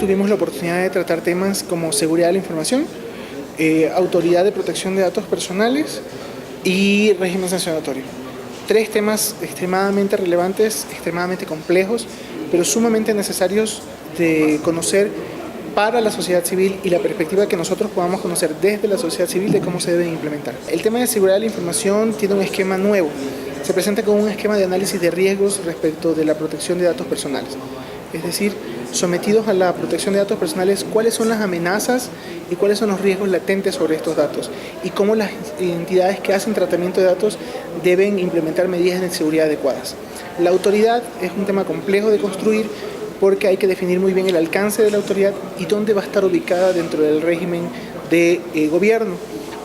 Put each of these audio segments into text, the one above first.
tuvimos la oportunidad de tratar temas como seguridad de la información, autoridad de protección de datos personales y régimen sancionatorio. 3 temas extremadamente relevantes, extremadamente complejos, pero sumamente necesarios de conocer para la sociedad civil y la perspectiva que nosotros podamos conocer desde la sociedad civil de cómo se deben implementar. El tema de seguridad de la información tiene un esquema nuevo. Se presenta con un esquema de análisis de riesgos respecto de la protección de datos personales. Es decir, sometidos a la protección de datos personales, cuáles son las amenazas y cuáles son los riesgos latentes sobre estos datos y cómo las entidades que hacen tratamiento de datos deben implementar medidas de seguridad adecuadas. La autoridad es un tema complejo de construir porque hay que definir muy bien el alcance de la autoridad y dónde va a estar ubicada dentro del régimen de gobierno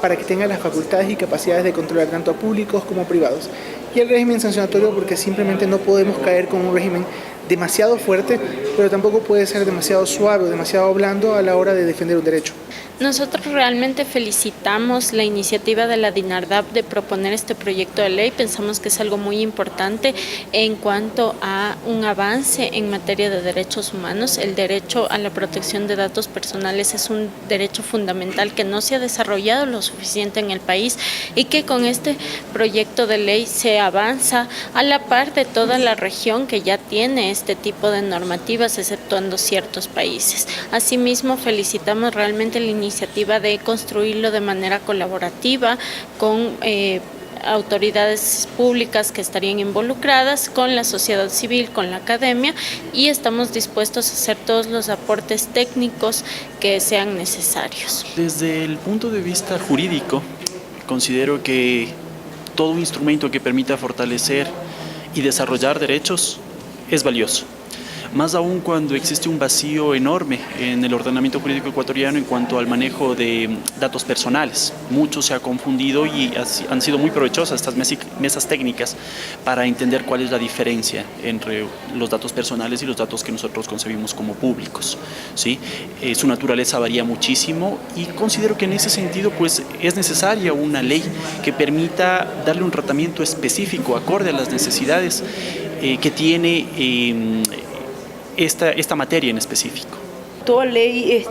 para que tenga las facultades y capacidades de controlar tanto a públicos como a privados. Y el régimen sancionatorio porque simplemente no podemos caer con un régimen demasiado fuerte, pero tampoco puede ser demasiado suave o demasiado blando a la hora de defender un derecho. Nosotros realmente felicitamos la iniciativa de la DINARDAP de proponer este proyecto de ley. Pensamos que es algo muy importante en cuanto a un avance en materia de derechos humanos. El derecho a la protección de datos personales es un derecho fundamental que no se ha desarrollado lo suficiente en el país y que con este proyecto de ley se avanza a la par de toda la región que ya tiene este tipo de normativas, exceptuando ciertos países. Asimismo, felicitamos realmente la iniciativa de construirlo de manera colaborativa con autoridades públicas que estarían involucradas, con la sociedad civil, con la academia, y estamos dispuestos a hacer todos los aportes técnicos que sean necesarios. Desde el punto de vista jurídico, considero que todo instrumento que permita fortalecer y desarrollar derechos es valioso. Más aún cuando existe un vacío enorme en el ordenamiento jurídico ecuatoriano en cuanto al manejo de datos personales. Mucho se ha confundido y han sido muy provechosas estas mesas técnicas para entender cuál es la diferencia entre los datos personales y los datos que nosotros concebimos como públicos, ¿sí? Su naturaleza varía muchísimo y considero que en ese sentido pues, es necesaria una ley que permita darle un tratamiento específico acorde a las necesidades que tiene esta materia en específico. Toda ley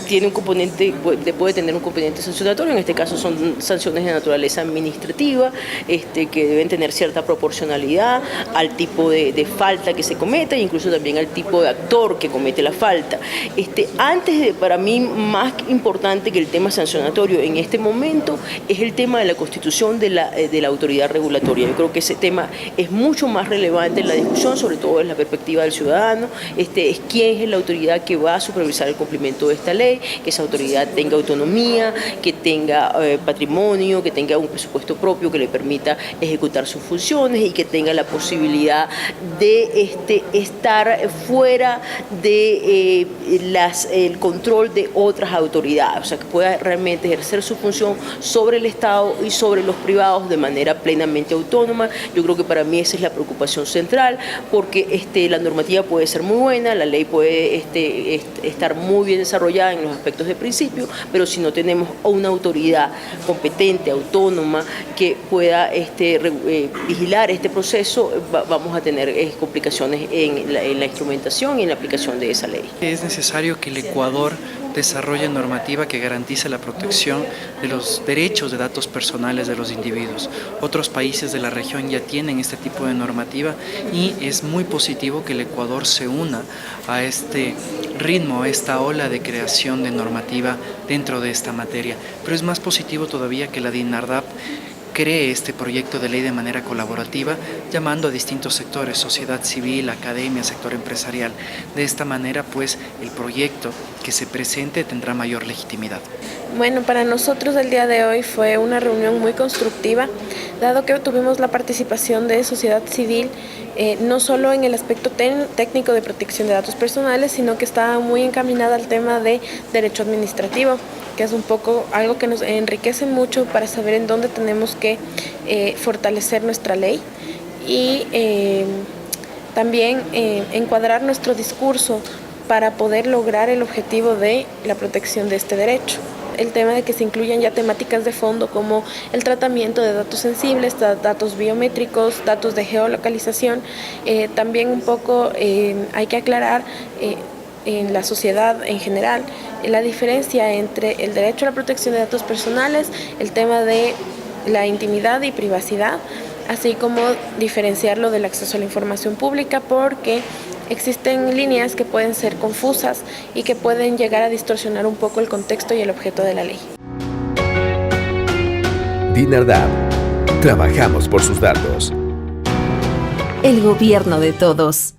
tiene un componente, puede tener un componente sancionatorio, en este caso son sanciones de naturaleza administrativa, que deben tener cierta proporcionalidad al tipo de falta que se cometa e incluso también al tipo de actor que comete la falta. Para mí, más importante que el tema sancionatorio en este momento es el tema de la constitución de la autoridad regulatoria. Yo creo que ese tema es mucho más relevante en la discusión, sobre todo desde la perspectiva del ciudadano, es quién es la autoridad que va a supervisar el cumplimiento de esta ley, que esa autoridad tenga autonomía, que tenga patrimonio, que tenga un presupuesto propio que le permita ejecutar sus funciones y que tenga la posibilidad de estar fuera de el control de otras autoridades, o sea, que pueda realmente ejercer su función sobre el Estado y sobre los privados de manera plenamente autónoma. Yo creo que para mí esa es la preocupación central, porque la normativa puede ser muy buena, la ley puede estar muy bien desarrollada en los aspectos de principio, pero si no tenemos una autoridad competente, autónoma, que pueda vigilar este proceso, vamos a tener complicaciones en la instrumentación y en la aplicación de esa ley. Es necesario que el Ecuador desarrolle normativa que garantice la protección de los derechos de datos personales de los individuos. Otros países de la región ya tienen este tipo de normativa y es muy positivo que el Ecuador se una a este ritmo, a esta ola de creación de normativa dentro de esta materia. Pero es más positivo todavía que la DINARDAP cree este proyecto de ley de manera colaborativa, llamando a distintos sectores, sociedad civil, academia, sector empresarial. De esta manera, pues, el proyecto que se presente tendrá mayor legitimidad. Bueno, para nosotros el día de hoy fue una reunión muy constructiva, dado que tuvimos la participación de sociedad civil, no solo en el aspecto técnico de protección de datos personales, sino que estaba muy encaminada al tema de derecho administrativo, que es un poco algo que nos enriquece mucho para saber en dónde tenemos que fortalecer nuestra ley y también encuadrar nuestro discurso para poder lograr el objetivo de la protección de este derecho. El tema de que se incluyan ya temáticas de fondo como el tratamiento de datos sensibles, datos biométricos, datos de geolocalización. También un poco hay que aclarar en la sociedad en general la diferencia entre el derecho a la protección de datos personales, el tema de la intimidad y privacidad, así como diferenciarlo del acceso a la información pública, porque existen líneas que pueden ser confusas y que pueden llegar a distorsionar un poco el contexto y el objeto de la ley. DINARDAP. Trabajamos por sus datos. El gobierno de todos.